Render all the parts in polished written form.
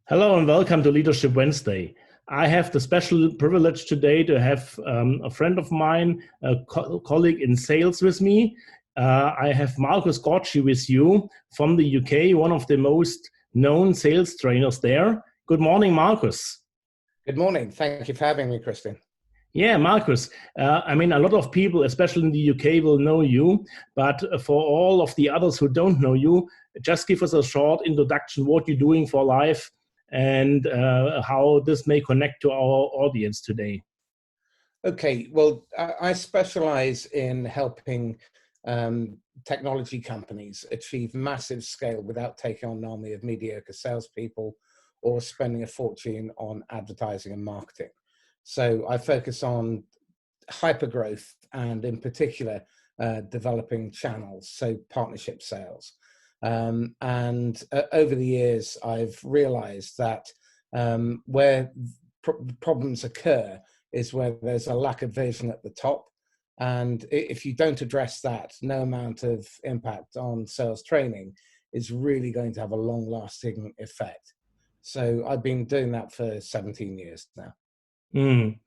Hello and welcome to Leadership Wednesday. I have the special privilege today to have a friend of mine, a colleague in sales with me. I have Marcus Cauchi with you from the UK, one of the most known sales trainers there. Good morning, Marcus. Good morning. Thank you for having me, Christian. Yeah, Marcus. A lot of people, especially in the UK, will know you. But for all of the others who don't know you, just give us a short introduction, what you're doing for life and how this may connect to our audience today. Okay, well, I specialize in helping technology companies achieve massive scale without taking on an army of mediocre salespeople or spending a fortune on advertising and marketing. So I focus on hypergrowth and in particular, developing channels, so partnership sales. Over the years, I've realized that where problems occur is where there's a lack of vision at the top. And if you don't address that, no amount of impact on sales training is really going to have a long-lasting effect. So I've been doing that for 17 years now. Mm.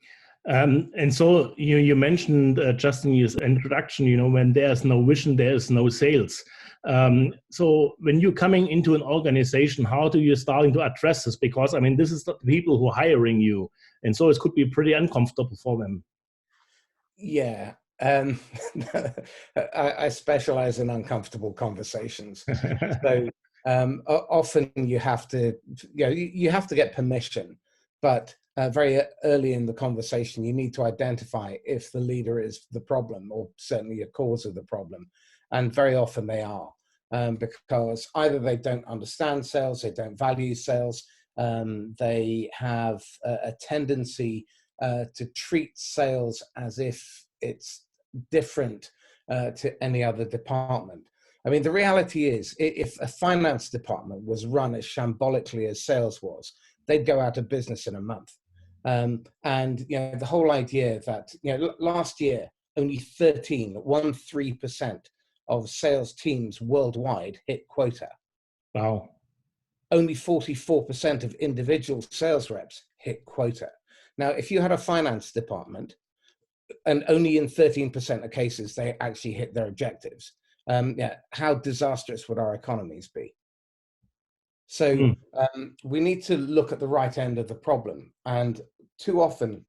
And so you mentioned just in your introduction, when there's no vision, there's no sales. So when you're coming into an organization, how do you starting to address this? Because this is the people who are hiring you, and so it could be pretty uncomfortable for them. Yeah. I specialize in uncomfortable conversations. So often you have to get permission, but very early in the conversation, you need to identify if the leader is the problem or certainly a cause of the problem. And very often they are, because either they don't understand sales, they don't value sales, they have a tendency to treat sales as if it's different to any other department. The reality is, if a finance department was run as shambolically as sales was, they'd go out of business in a month. The whole idea that, last year, only 13% of sales teams worldwide hit quota. Wow. Only 44% of individual sales reps hit quota. Now, if you had a finance department, and only in 13% of cases they actually hit their objectives, how disastrous would our economies be? So we need to look at the right end of the problem. And too often,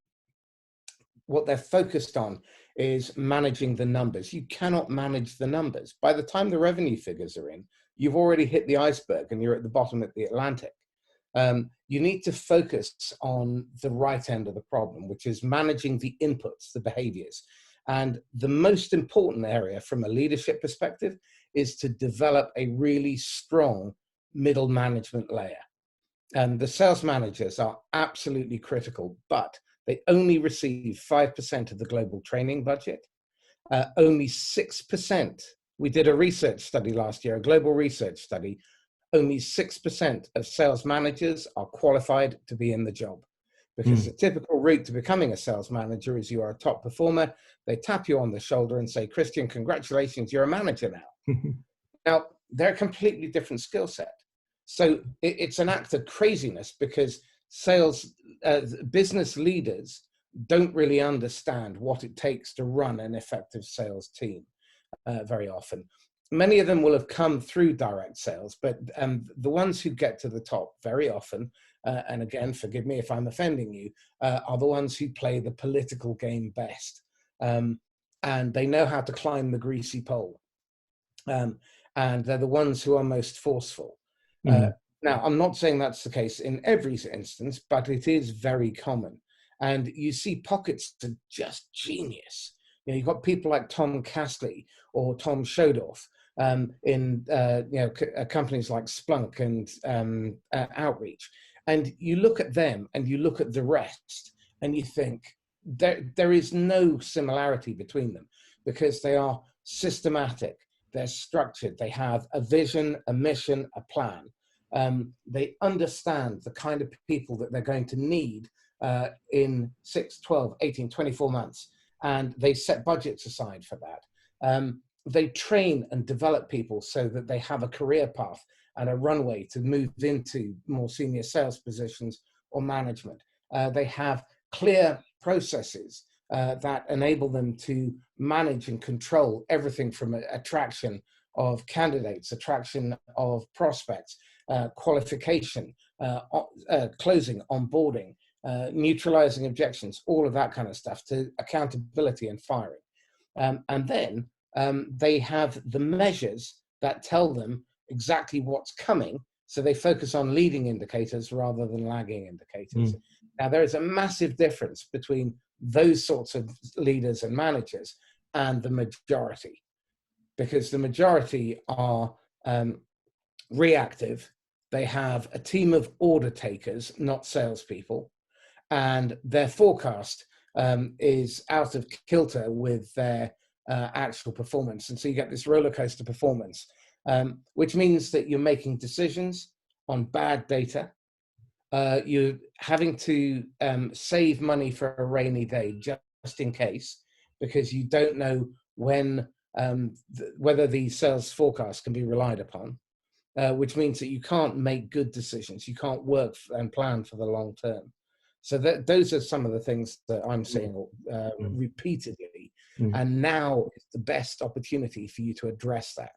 what they're focused on is managing the numbers. You cannot manage the numbers. By the time the revenue figures are in, you've already hit the iceberg and you're at the bottom of the Atlantic. You need to focus on the right end of the problem, which is managing the inputs, the behaviors. And the most important area from a leadership perspective is to develop a really strong middle management layer. And the sales managers are absolutely critical, but they only receive 5% of the global training budget. Only 6%. We did a research study last year, a global research study. Only 6% of sales managers are qualified to be in the job, because the typical route to becoming a sales manager is you are a top performer. They tap you on the shoulder and say, Christian, congratulations, you're a manager now. Now, they're a completely different skill set. So it's an act of craziness, because sales business leaders don't really understand what it takes to run an effective sales team very often. Many of them will have come through direct sales, but the ones who get to the top very often, and again, forgive me if I'm offending you, are the ones who play the political game best. And they know how to climb the greasy pole. And they're the ones who are most forceful. Now, I'm not saying that's the case in every instance, but it is very common. And you see pockets of just genius. You've got people like Tom Castley or Tom Shodorf in companies like Splunk and Outreach. And you look at them and you look at the rest and you think there is no similarity between them, because they are systematic, they're structured, they have a vision, a mission, a plan. They understand the kind of people that they're going to need in 6, 12, 18, 24 months. And they set budgets aside for that. They train and develop people so that they have a career path and a runway to move into more senior sales positions or management. They have clear processes that enable them to manage and control everything from attraction of candidates, attraction of prospects, qualification, closing, onboarding, neutralizing objections, all of that kind of stuff, to accountability and firing. And then they have the measures that tell them exactly what's coming. So they focus on leading indicators rather than lagging indicators. Now, there is a massive difference between those sorts of leaders and managers and the majority, because the majority are reactive. They have a team of order takers, not salespeople, and their forecast is out of kilter with their actual performance. And so you get this roller coaster performance, which means that you're making decisions on bad data. You're having to save money for a rainy day just in case, because you don't know when whether the sales forecast can be relied upon, which means that you can't make good decisions. You can't work and plan for the long term. So those are some of the things that I'm seeing repeatedly. And now is the best opportunity for you to address that.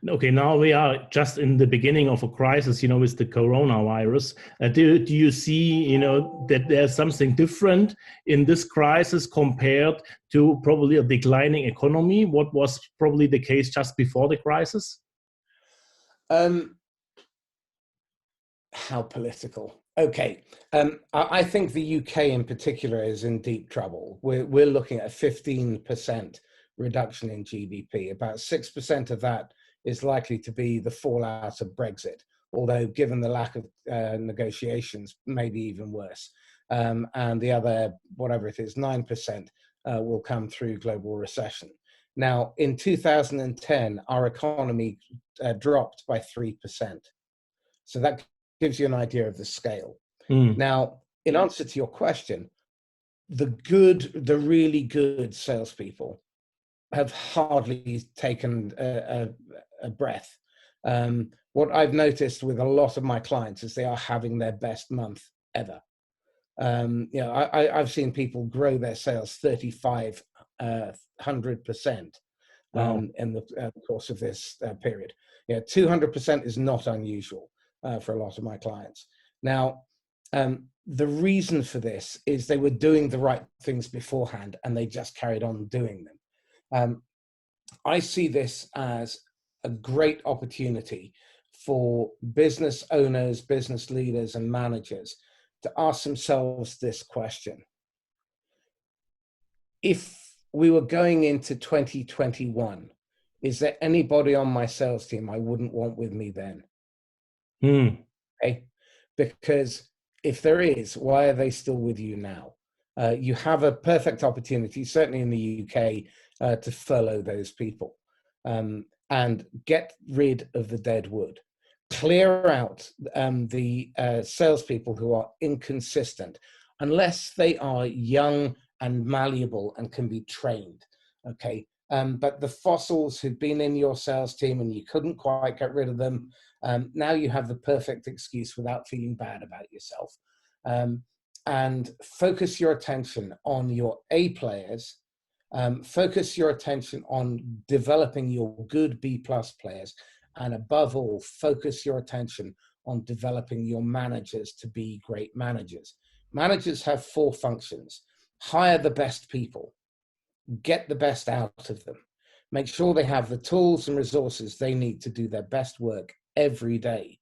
Okay, now we are just in the beginning of a crisis, with the coronavirus. Do you see, that there's something different in this crisis compared to probably a declining economy? What was probably the case just before the crisis? How political? Okay, I think the UK in particular is in deep trouble. We're looking at a 15% reduction in GDP. About 6% of that is likely to be the fallout of Brexit, although given the lack of negotiations, maybe even worse. And the other, whatever it is, 9% will come through global recession. Now, in 2010, our economy dropped by 3%. So that gives you an idea of the scale. Now, in answer to your question, the really good salespeople have hardly taken a breath. What I've noticed with a lot of my clients is they are having their best month ever. I've seen people grow their sales 3,500% in the course of this period. 200% is not unusual for a lot of my clients. Now, the reason for this is they were doing the right things beforehand and they just carried on doing them. I see this as a great opportunity for business owners, business leaders, and managers to ask themselves this question. If we were going into 2021, is there anybody on my sales team I wouldn't want with me then? Okay? Because if there is, why are they still with you now? You have a perfect opportunity, certainly in the UK, to furlough those people and get rid of the dead wood. Clear out the salespeople who are inconsistent, unless they are young and malleable and can be trained. Okay, but the fossils who've been in your sales team and you couldn't quite get rid of them, now you have the perfect excuse without feeling bad about yourself. And focus your attention on your A players. Focus your attention on developing your good B+ players. And above all, focus your attention on developing your managers to be great managers. Managers have 4 functions. Hire the best people. Get the best out of them. Make sure they have the tools and resources they need to do their best work every day.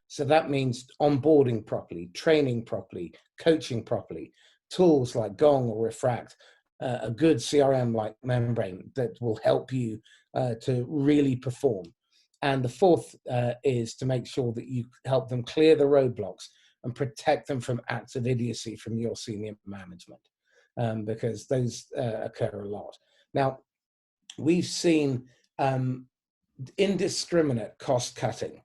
So that means onboarding properly, training properly, coaching properly, tools like Gong or Refract, a good CRM like Membrane that will help you to really perform. And the 4th is to make sure that you help them clear the roadblocks and protect them from acts of idiocy from your senior management, because those occur a lot. Now, we've seen indiscriminate cost cutting.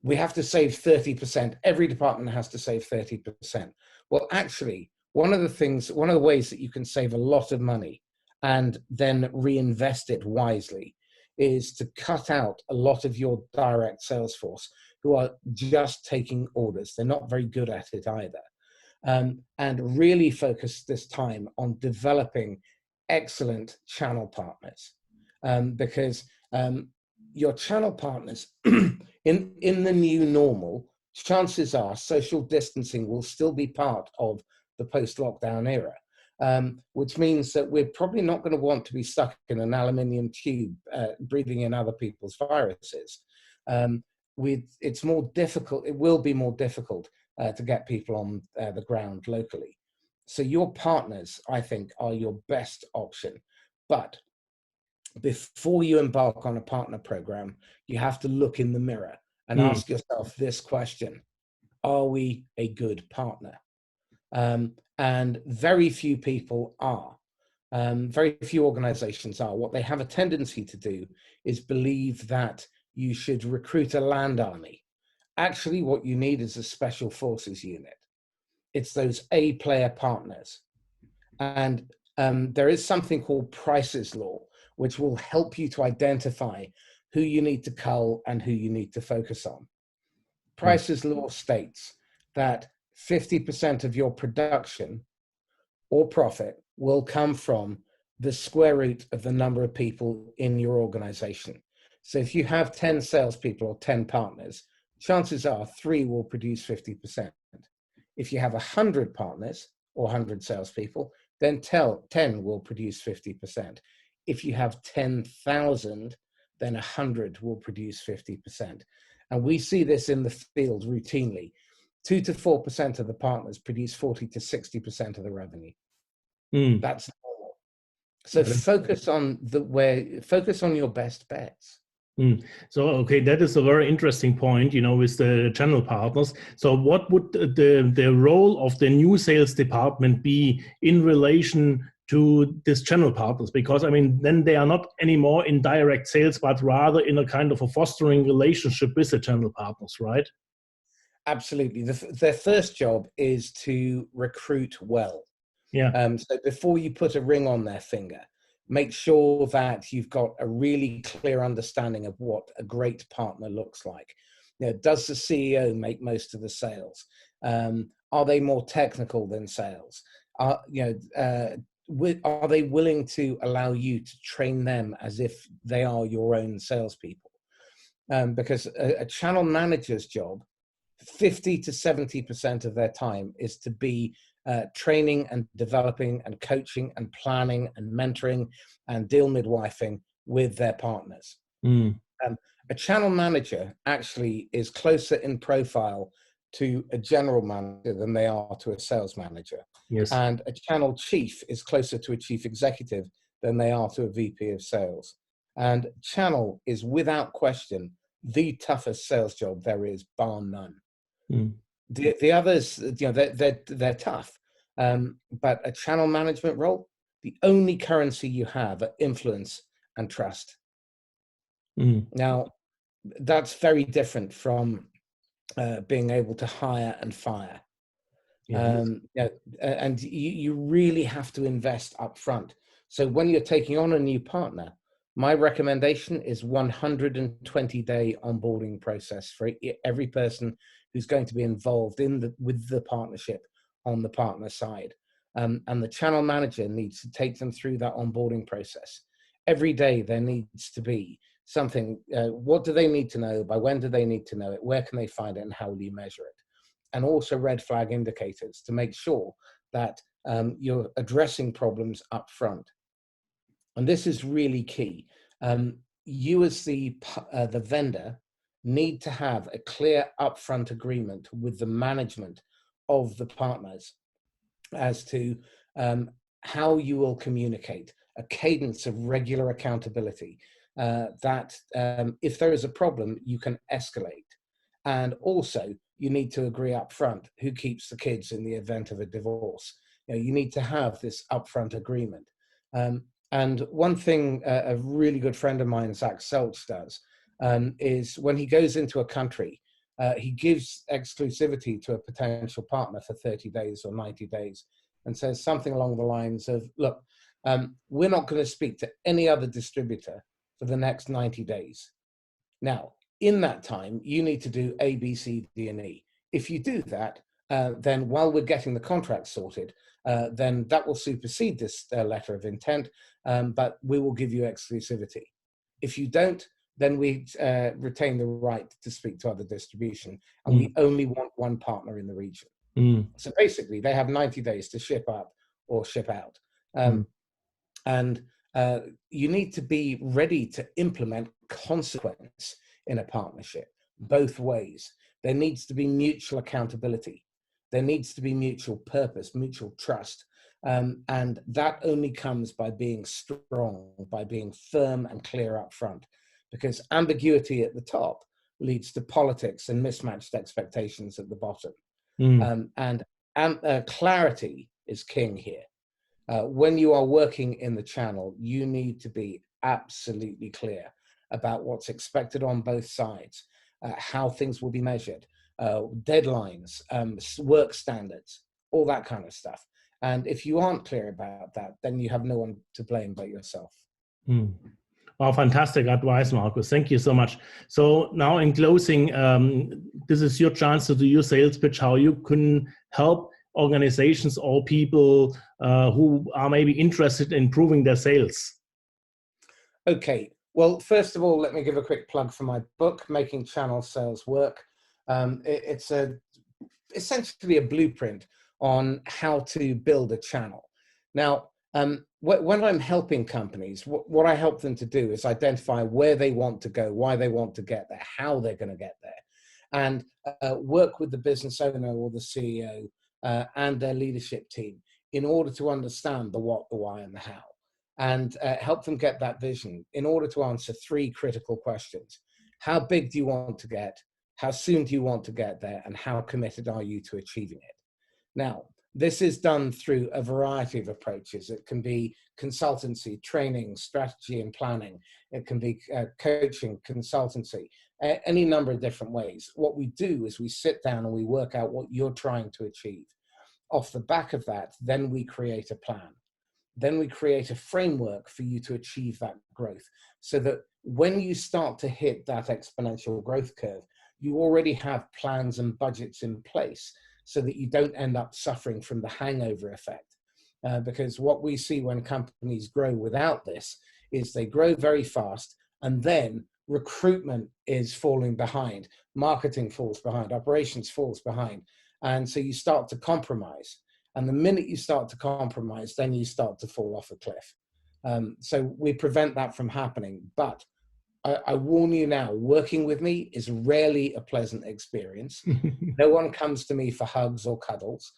We have to save 30%. Every department has to save 30%. Well, actually, one of the ways that you can save a lot of money and then reinvest it wisely is to cut out a lot of your direct sales force who are just taking orders. They're not very good at it either. And really focus this time on developing excellent channel partners, because your channel partners in the new normal, chances are social distancing will still be part of the post-lockdown era, which means that we're probably not going to want to be stuck in an aluminium tube breathing in other people's viruses. It's more difficult. It will be more difficult to get people on the ground locally. So your partners, I think, are your best option. But before you embark on a partner program, you have to look in the mirror and ask yourself this question: are we a good partner? And very few people are. Very few organizations are. What they have a tendency to do is believe that you should recruit a land army. Actually, what you need is a special forces unit. It's those A-player partners. And there is something called Price's Law, which will help you to identify who you need to cull and who you need to focus on. Price's Law states that 50% of your production or profit will come from the square root of the number of people in your organization. So if you have 10 salespeople or 10 partners, chances are 3 will produce 50%. If you have 100 partners or 100 salespeople, then 10 will produce 50%. If you have 10,000, then 100 will produce 50%. And we see this in the field routinely. 2 to 4% of the partners produce 40 to 60% of the revenue. That's normal. So focus on your best bets. So, okay, that is a very interesting point, with the channel partners. So what would the role of the new sales department be in relation to this channel partners? Because, I mean, then they are not anymore in direct sales, but rather in a kind of a fostering relationship with the channel partners, right? Absolutely. Their first job is to recruit well. Yeah. So before you put a ring on their finger, make sure that you've got a really clear understanding of what a great partner looks like. Does the CEO make most of the sales? Are they more technical than sales? Are they willing to allow you to train them as if they are your own salespeople? Because a channel manager's job, 50 to 70% of their time is to be training and developing and coaching and planning and mentoring and deal midwifing with their partners. A channel manager actually is closer in profile to a general manager than they are to a sales manager. Yes. And a channel chief is closer to a chief executive than they are to a VP of sales. And channel is without question the toughest sales job there is, bar none. The others, they're tough, but a channel management role, the only currency you have are influence and trust. Now, that's very different from being able to hire and fire. And you really have to invest up front. So when you're taking on a new partner, my recommendation is 120-day onboarding process for every person who's going to be involved with the partnership on the partner side. And the channel manager needs to take them through that onboarding process. Every day there needs to be something. What do they need to know? By when do they need to know it? Where can they find it? And how will you measure it? And also red flag indicators to make sure that you're addressing problems up front. And this is really key. You as the vendor need to have a clear upfront agreement with the management of the partners as to how you will communicate, a cadence of regular accountability, that if there is a problem, you can escalate. And also, you need to agree up front who keeps the kids in the event of a divorce. You need to have this upfront agreement. And one thing a really good friend of mine, Zach Seltz, does is when he goes into a country, he gives exclusivity to a potential partner for 30 days or 90 days and says something along the lines of, look, we're not going to speak to any other distributor for the next 90 days. Now, in that time, you need to do A, B, C, D, and E. If you do that, then while we're getting the contract sorted, then that will supersede this letter of intent, but we will give you exclusivity. If you don't, then we retain the right to speak to other distribution, and we only want one partner in the region. So basically, they have 90 days to ship up or ship out. And you need to be ready to implement consequence in a partnership, both ways. There needs to be mutual accountability. There needs to be mutual purpose, mutual trust. And that only comes by being strong, by being firm and clear up front, because ambiguity at the top leads to politics and mismatched expectations at the bottom. And clarity is king here. When you are working in the channel, you need to be absolutely clear about what's expected on both sides, how things will be measured, deadlines, work standards, all that kind of stuff. And if you aren't clear about that, then you have no one to blame but yourself. Wow, fantastic advice, Marcus. Thank you so much. So now in closing, this is your chance to do your sales pitch, how you can help organizations or people who are maybe interested in improving their sales. Okay. Well, first of all, let me give a quick plug for my book, Making Channel Sales Work. It's essentially a blueprint on how to build a channel. Now, when I'm helping companies, what I help them to do is identify where they want to go, why they want to get there, how they're going to get there, and work with the business owner or the CEO and their leadership team in order to understand the what, the why, and the how, and help them get that vision in order to answer three critical questions. How big do you want to get? How soon do you want to get there? And how committed are you to achieving it? Now, this is done through a variety of approaches. It can be consultancy, training, strategy and planning. It can be coaching, consultancy, any number of different ways. What we do is we sit down and we work out what you're trying to achieve. Off the back of that, then we create a plan. Then we create a framework for you to achieve that growth, so that when you start to hit that exponential growth curve, you already have plans and budgets in place so that you don't end up suffering from the hangover effect. Because what we see when companies grow without this is they grow very fast, and then recruitment is falling behind, marketing falls behind, operations falls behind. And so you start to compromise. And the minute you start to compromise, then you start to fall off a cliff. So we prevent that from happening. But I warn you now, working with me is rarely a pleasant experience. No one comes to me for hugs or cuddles.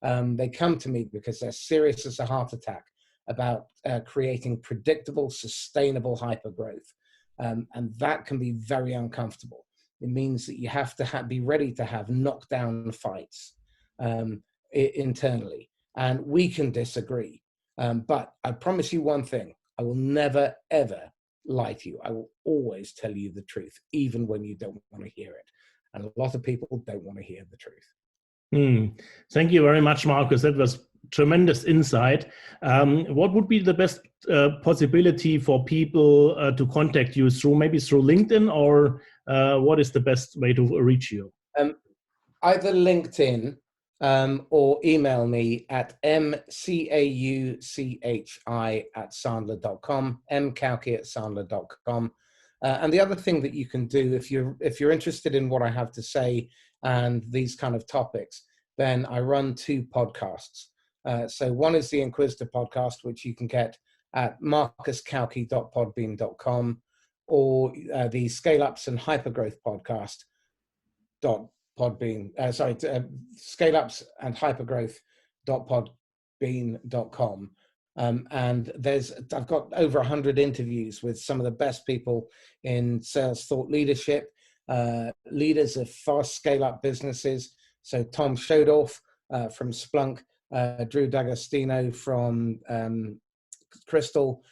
They come to me because they're serious as a heart attack about creating predictable, sustainable hypergrowth. And that can be very uncomfortable. It means that you have to be ready to have knockdown fights internally. And we can disagree. But I promise you one thing, I will never, ever lie to you. I will always tell you the truth, even when you don't want to hear it. And a lot of people don't want to hear the truth. Thank you very much, Marcus. That was tremendous insight. What would be the best possibility for people to contact you through, maybe through LinkedIn, or what is the best way to reach you? Either LinkedIn or email me at mcauchi@sandler.com, mcauchi@sandler.com. And the other thing that you can do, if you're interested in what I have to say and these kind of topics, then I run two podcasts. So one is the Inquisitor podcast, which you can get at marcuscauchi.podbean.com, or the Scale Ups and Hypergrowth podcast Scale Ups and Hypergrowth.podbean.com. And I've got over 100 interviews with some of the best people in sales thought leadership, leaders of fast scale up businesses. So Tom Schodorf from Splunk, Drew D'Agostino from Crystal,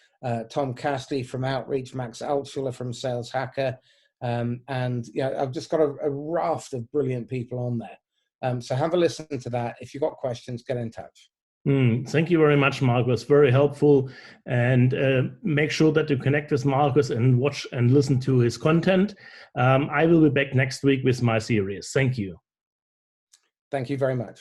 Tom Castley from Outreach, Max Altschuler from Sales Hacker. And I've just got a raft of brilliant people on there. So have a listen to that. If you've got questions, get in touch. Thank you very much, Marcus. Very helpful. And make sure that you connect with Marcus and watch and listen to his content. I will be back next week with my series. Thank you. Thank you very much.